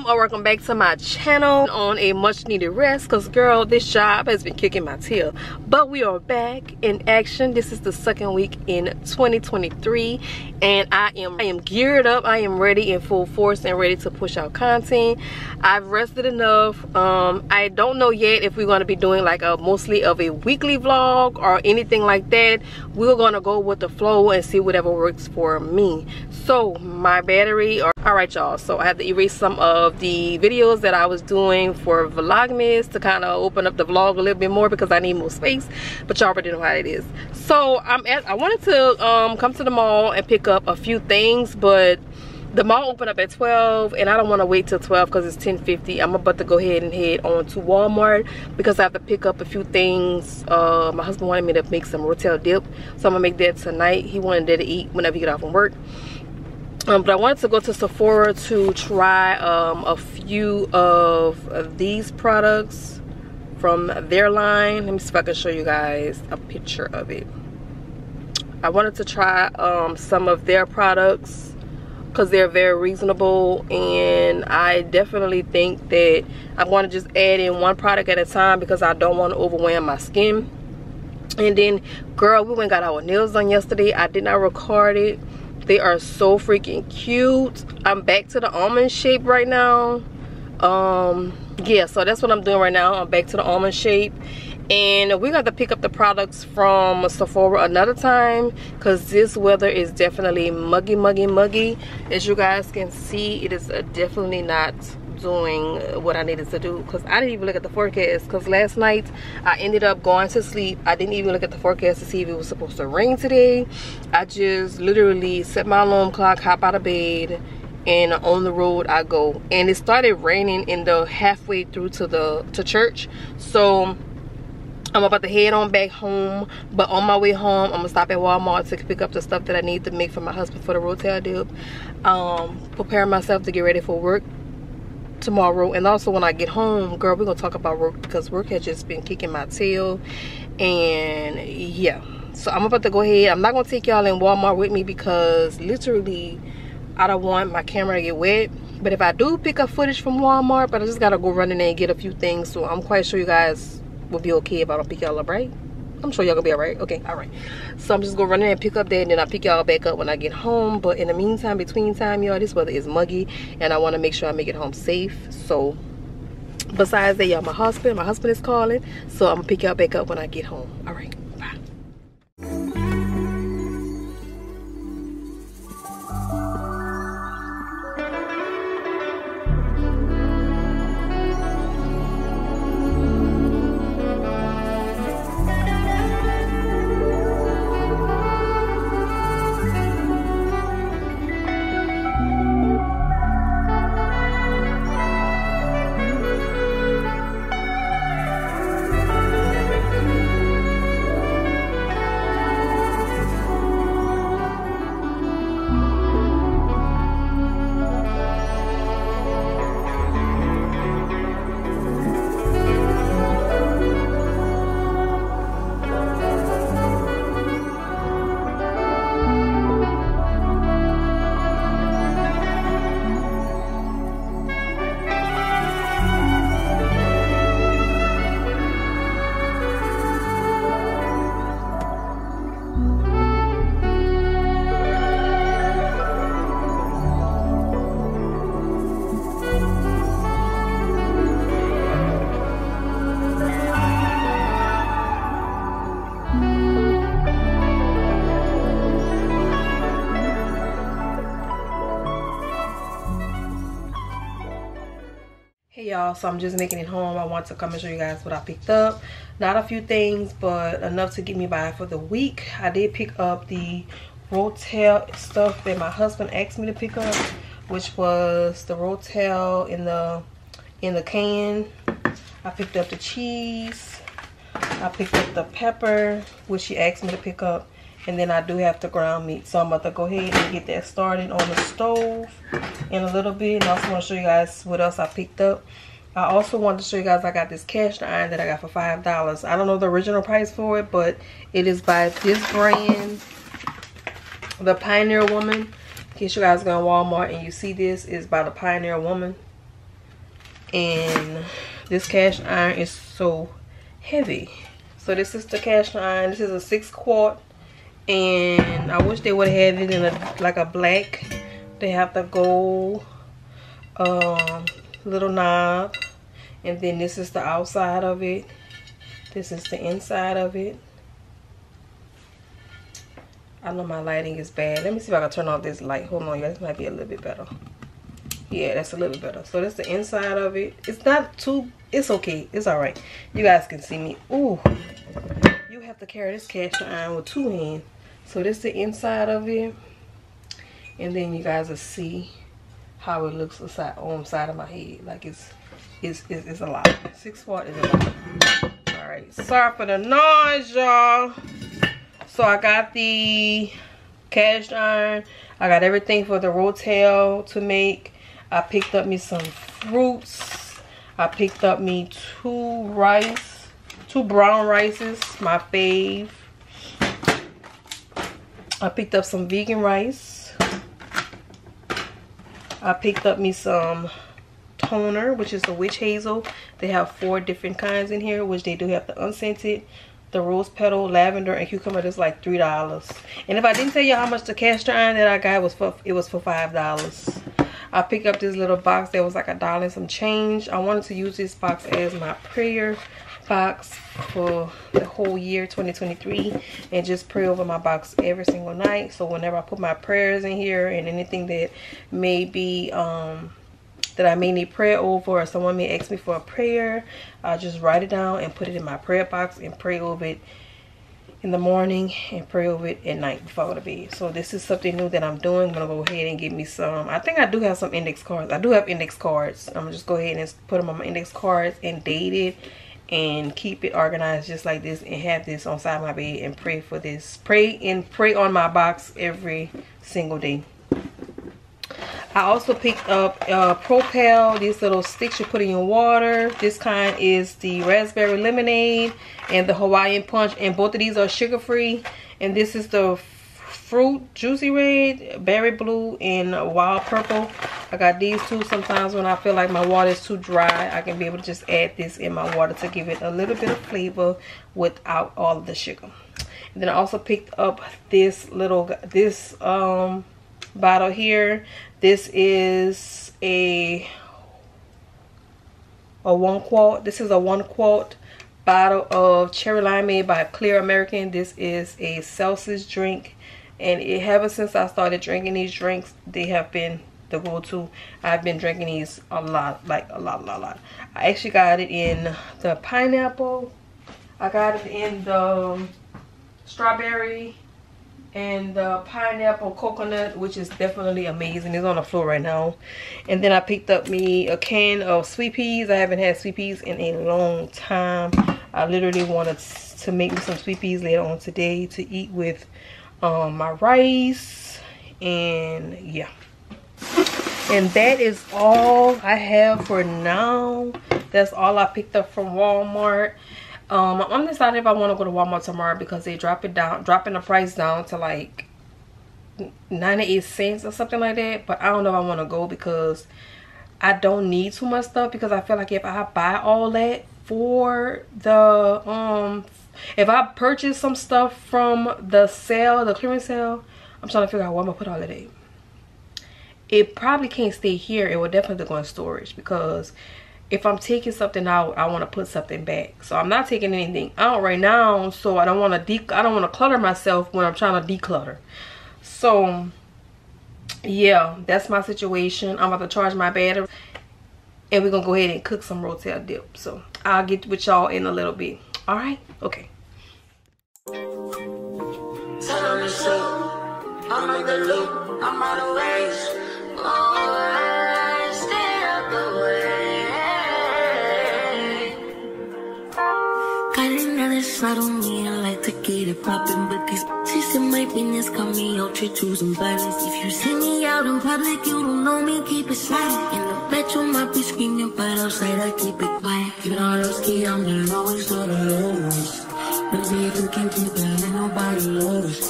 Welcome back to my channel on a much needed rest, because girl, this job has been kicking my tail, but we are back in action. This is the second week in 2023 and I am geared up. I am ready in full force and ready to push out content. I've rested enough. I don't know yet if we're going to be doing like a mostly of a weekly vlog or anything like that. We're going to go with the flow and see whatever works for me. So my battery, all right y'all, so I have to erase some of the videos that I was doing for Vlogmas to kind of open up the vlog a little bit more because I need more space, but y'all already know how it is. So I wanted to come to the mall and pick up a few things, but the mall opened up at 12 and I don't want to wait till 12 because it's 10:50. I'm about to go ahead and head on to Walmart because I have to pick up a few things. My husband wanted me to make some Rotel dip, so I'm gonna make that tonight. He wanted that to eat whenever he get off from work. But I wanted to go to Sephora to try a few of these products from their line. Let me see if I can show you guys a picture of it. I wanted to try some of their products because they're very reasonable, and I definitely think that I want to just add in one product at a time because I don't want to overwhelm my skin. And then girl, we went and got our nails done yesterday. I did not record it. They are so freaking cute. I'm back to the almond shape right now. Yeah, so that's what I'm doing right now. I'm back to the almond shape, and we got to pick up the products from Sephora another time because this weather is definitely muggy. As you guys can see, it is definitely not doing what I needed to do because I didn't even look at the forecast, because last night I ended up going to sleep. I didn't even look at the forecast to see if it was supposed to rain today. I just literally set my alarm clock, hop out of bed, and on the road I go. And it started raining in the halfway through to church, so I'm about to head on back home. But on my way home, I'm gonna stop at Walmart to pick up the stuff that I need to make for my husband for the Rotel dip. Preparing myself to get ready for work tomorrow. And also when I get home, girl, we're gonna talk about work because work has just been kicking my tail. And yeah, so I'm about to go ahead. I'm not gonna take y'all in Walmart with me because literally I don't want my camera to get wet. But if I do pick up footage from Walmart, but I just gotta go run in there and get a few things, so I'm quite sure you guys will be okay if I don't pick y'all up, right? I'm sure y'all gonna be alright. Okay, alright. So I'm just gonna run in and pick up that, and then I'll pick y'all back up when I get home. But in the meantime, between time, y'all, this weather is muggy and I want to make sure I make it home safe. So besides that, y'all, my husband is calling, so I'm gonna pick y'all back up when I get home. Alright, bye. Hey y'all, so I'm just making it home. I want to come and show you guys what I picked up. Not a few things, but enough to get me by for the week. I did pick up the Rotel stuff that my husband asked me to pick up, which was the Rotel in the can. I picked up the cheese. I picked up the pepper, which he asked me to pick up. And then I do have the ground meat, so I'm about to go ahead and get that started on the stove in a little bit. And I also want to show you guys what else I picked up. I also wanted to show you guys I got this cast iron that I got for $5. I don't know the original price for it, but it is by this brand, the Pioneer Woman. In case you guys go to Walmart and you see this, is by the Pioneer Woman. And this cast iron is so heavy. So this is the cast iron. This is a 6 quart, and I wish they would have had it in like a black. They have the gold little knob, and then this is the outside of it. This is the inside of it. I know my lighting is bad. Let me see if I can turn off this light. Hold on, yeah, this might be a little bit better. Yeah, that's a little bit better. So that's the inside of it. It's not too, it's okay, it's all right. You guys can see me. Ooh, you have to carry this cast iron with 2 hands. So this is the inside of it, and then you guys will see how it looks on the side of my head. Like it's a lot. 6 quart is a lot. All right, sorry for the noise, y'all. So I got the cast iron. I got everything for the Rotel to make. I picked up me some fruits. I picked up me 2 brown rices, my fave. I picked up some vegan rice. I picked up me some toner, which is the witch hazel. They have 4 different kinds in here, which they do have the unscented, the rose petal, lavender, and cucumber. That's like $3. And if I didn't tell you how much the cast iron that I got was for, it was for $5. I picked up this little box that was like $1 and some change. I wanted to use this box as my prayer box for the whole year 2023, and just pray over my box every single night. So whenever I put my prayers in here and anything that may be that I may need prayer over, or someone may ask me for a prayer, I'll just write it down and put it in my prayer box and pray over it in the morning and pray over it at night before I go to bed. So this is something new that I'm doing. I'm gonna go ahead and get me some, I think I do have some index cards. I do have index cards. I'm gonna just go ahead and put them on my index cards and date it and keep it organized just like this, and have this on side of my bed and pray for this. Pray on my box every single day. I also picked up Propel, these little sticks you put in your water. This kind is the raspberry lemonade and the Hawaiian punch, and both of these are sugar free. And this is the fruit juicy red, berry blue, and wild purple. I got these 2. Sometimes when I feel like my water is too dry, I can be able to just add this in my water to give it a little bit of flavor without all of the sugar. And then I also picked up this bottle here. This is a 1 quart. This is a 1 quart bottle of cherry limeade by Clear American. This is a Celsius drink, and ever since I started drinking these drinks, they have been the go-to. I've been drinking these a lot, like a lot. I actually got it in the pineapple. I got it in the strawberry and the pineapple coconut, which is definitely amazing. It's on the floor right now. And then I picked up me a can of sweet peas. I haven't had sweet peas in a long time. I literally wanted to make me some sweet peas later on today to eat with my rice. And yeah, and that is all I have for now. That's all I picked up from Walmart. I'm undecided if I want to go to Walmart tomorrow, because they dropping the price down to like 98 cents or something like that. But I don't know if I want to go, because I don't need too much stuff, because I feel like if I buy all that for the if I purchase some stuff from the sale, the clearance sale, I'm trying to figure out where I'm gonna put all of that. It probably can't stay here. It will definitely go in storage, because if I'm taking something out, I want to put something back. So I'm not taking anything out right now, so I don't want to clutter myself when I'm trying to declutter. So yeah, that's my situation. I'm about to charge my battery, and we're gonna go ahead and cook some Rotel dip. So I'll get with y'all in a little bit. All right, okay. I'm out of ways. Stay out the way. Got another slide on me, I like to get it poppin', but these to my business, call me out, treat choosing balance. If you see me out in public, you don't know me, keep it silent. In the bedroom, I be screaming, but outside I keep it quiet. You know I'm ski, I'm the lowest of the lowest. Baby, if you can't keep it, ain't nobody notice.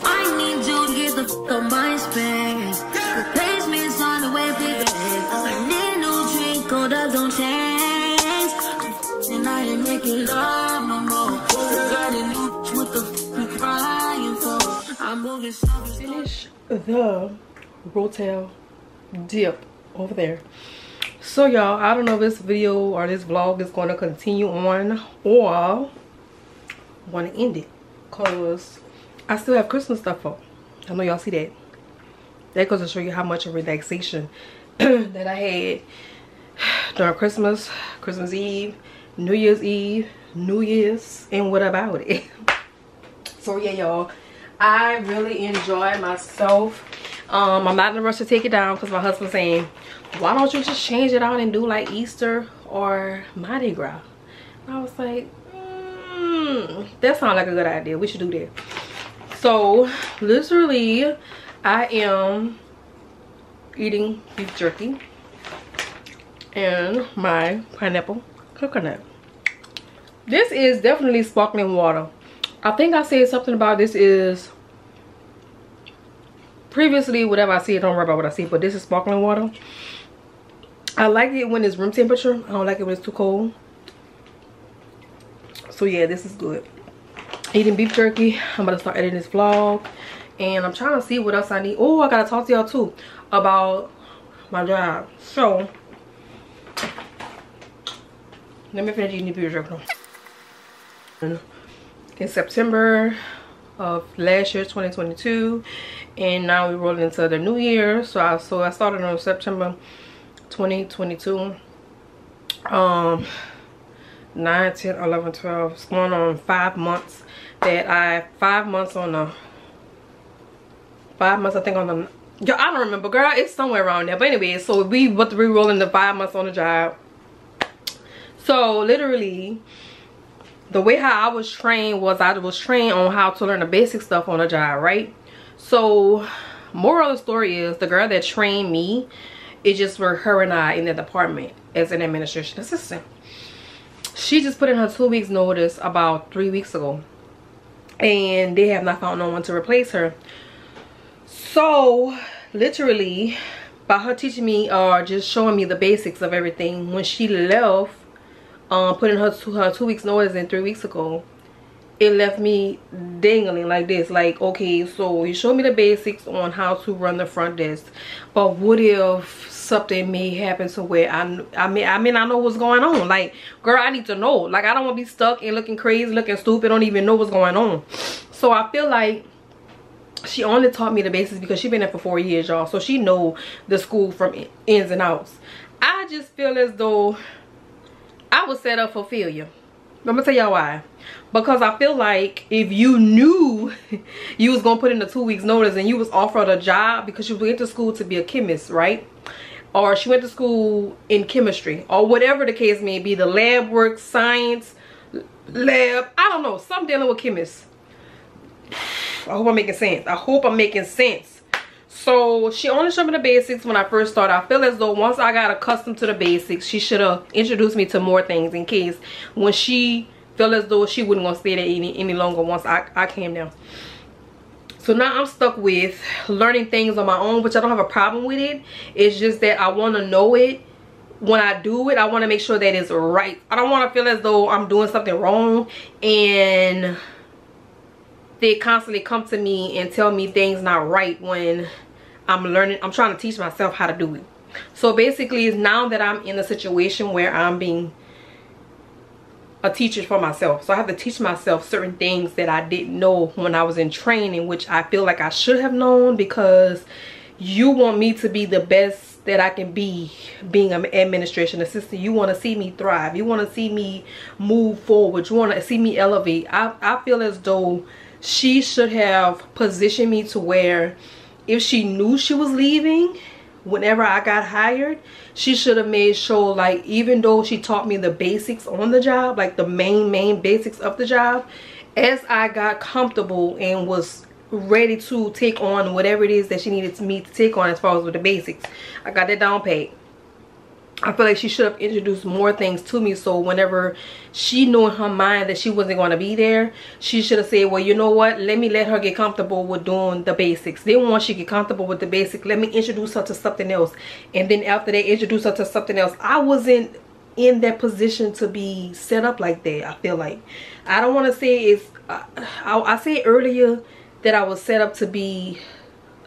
I need you to get the fuck on my space. Replacement's on the way, baby. I need a new drink, cold up, don't change. And I ain't making love no more. Got a new what the fuck you crying for? I'm moving so finish the Rotel dip over there. So y'all, I don't know if this video or this vlog is going to continue on or want to end it, because I still have Christmas stuff up. I know y'all see that. That goes to show you how much of relaxation that I had during Christmas, Christmas Eve, New Year's Eve, New Year's, and what about it? So yeah, y'all, I really enjoyed myself. I'm not in a rush to take it down because my husband's saying, why don't you just change it out and do like Easter or Mardi Gras? And I was like, that sounds like a good idea. We should do that. So literally, I am eating beef jerky and my pineapple coconut. This is definitely sparkling water. I think I said something about this is previously, whatever I see, don't worry about what I see, but this is sparkling water. I like it when it's room temperature. I don't like it when it's too cold. So yeah, this is good. Eating beef jerky. I'm gonna start editing this vlog, and I'm trying to see what else I need. Oh, I gotta talk to y'all too about my job. So let me finish eating the beef jerky. In September of last year, 2022, and now we're rolling into the new year. So I started on September 2022. 9, 10, 11, 12. It's going on 5 months that 5 months on the 5 months I think on the, yo, I don't remember, girl, it's somewhere around there. But anyway, so we about to be rolling the 5 months on the job. So literally, the way how I was trained was I was trained on how to learn the basic stuff on the job, right? So moral of the story is the girl that trained me, it just were her and I in the department as an administration assistant. She just put in her 2 weeks notice about 3 weeks ago, and they have not found no one to replace her. So literally, by her teaching me or just showing me the basics of everything, when she left, putting her 2 weeks notice in 3 weeks ago, it left me dangling like this, like, okay, so you showed me the basics on how to run the front desk, but what if something may happen to where I know what's going on? Like, girl, I need to know. Like, I don't want to be stuck and looking crazy, looking stupid, don't even know what's going on. So I feel like she only taught me the basics because she been there for 4 years, y'all, so she know the school from ins and outs. I just feel as though I was set up for failure. I'm gonna tell y'all why. Because I feel like if you knew you was gonna put in the 2 weeks notice and you was offered a job, because she went to school to be a chemist, right? Or she went to school in chemistry, or whatever the case may be, the lab work, science, lab, I don't know, something dealing with chemists. I hope I'm making sense. I hope I'm making sense. So she only showed me the basics when I first started. I feel as though once I got accustomed to the basics, she should have introduced me to more things in case when she felt as though she wouldn't want to stay there any longer once I came down. So now I'm stuck with learning things on my own, which I don't have a problem with it. It's just that I want to know it. When I do it, I want to make sure that it's right. I don't want to feel as though I'm doing something wrong and they constantly come to me and tell me things not right when I'm learning. I'm trying to teach myself how to do it. So basically, now that I'm in a situation where I'm being a teacher for myself, so I have to teach myself certain things that I didn't know when I was in training, which I feel like I should have known, because you want me to be the best that I can be being an administration assistant. You want to see me thrive. You want to see me move forward. You want to see me elevate. I feel as though she should have positioned me to where if she knew she was leaving whenever I got hired, she should have made sure, like, even though she taught me the basics on the job, like the main basics of the job, as I got comfortable and was ready to take on whatever it is that she needed me to take on as far as with the basics, I got that down paid. I feel like she should have introduced more things to me, so whenever she knew in her mind that she wasn't going to be there, she should have said, well, you know what, let me let her get comfortable with doing the basics. Then once she get comfortable with the basics, let me introduce her to something else. And then after they introduce her to something else, I wasn't in that position to be set up like that. I feel like, I don't want to say it's I said earlier that I was set up to be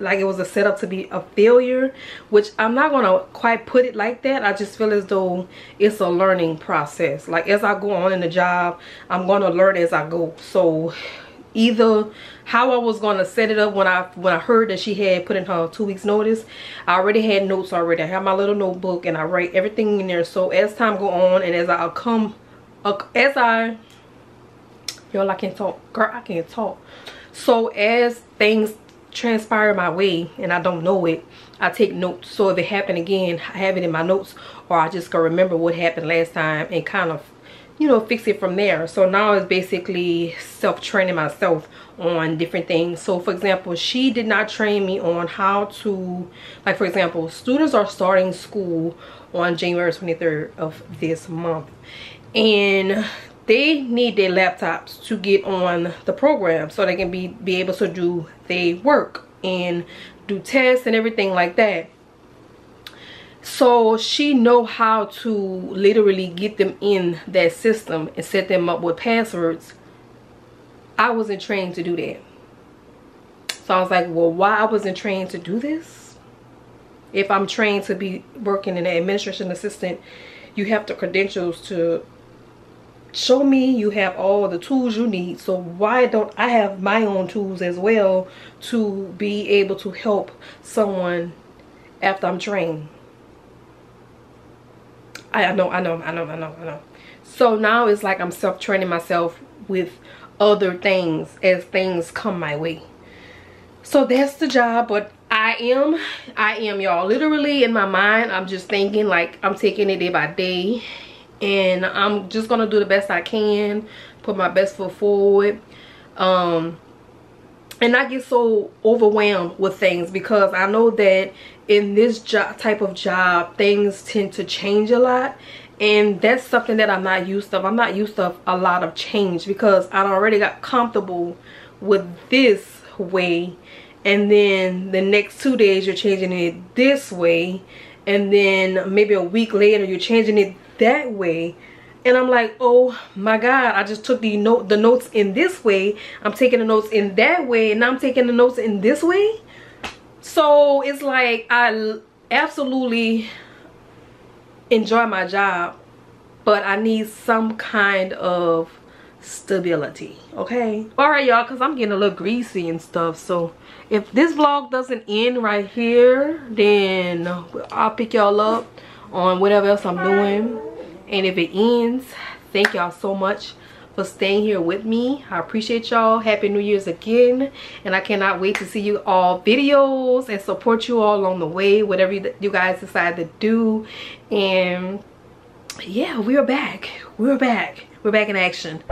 like, it was a setup to be a failure, which I'm not gonna quite put it like that. I just feel as though it's a learning process. Like, as I go on in the job, I'm gonna learn as I go. So either how I was gonna set it up, when I heard that she had put in her 2 weeks notice, I already had notes already. I have my little notebook and I write everything in there. So as time go on and as y'all, I can't talk, girl, I can't talk. So as things transpire my way and I don't know it, I take notes. So if it happened again, I have it in my notes, or I just go remember what happened last time and kind of, you know, fix it from there. So now it's basically self-training myself on different things. So for example, she did not train me on how to, like, for example, students are starting school on January 23rd of this month, and they need their laptops to get on the program so they can be able to do their work and do tests and everything like that. So she know how to literally get them in that system and set them up with passwords. I wasn't trained to do that. So I was like, well, why I wasn't trained to do this? If I'm trained to be working in an administration assistant, you have the credentials to show me you have all the tools you need. So why don't I have my own tools as well to be able to help someone after I'm trained? I know. So now it's like I'm self-training myself with other things as things come my way. So that's the job. But I am y'all, literally in my mind, I'm just thinking like I'm taking it day by day. And I'm just gonna do the best I can, put my best foot forward, and not get so overwhelmed with things, because I know that in this type of job things tend to change a lot, and that's something that I'm not used to. I'm not used to a lot of change, because I already got comfortable with this way, and then the next 2 days you're changing it this way, and then maybe a week later you're changing it that way. And I'm like, oh my god, I just took the notes in this way, I'm taking the notes in that way, and now I'm taking the notes in this way. So it's like I absolutely enjoy my job, but I need some kind of stability. Okay, all right y'all, because I'm getting a little greasy and stuff. So if this vlog doesn't end right here, then I'll pick y'all up on whatever else I'm doing. And if it ends, thank y'all so much for staying here with me. I appreciate y'all. Happy New Year's again, and I cannot wait to see you all videos and support you all along the way, whatever you guys decide to do. And yeah, we're back in action.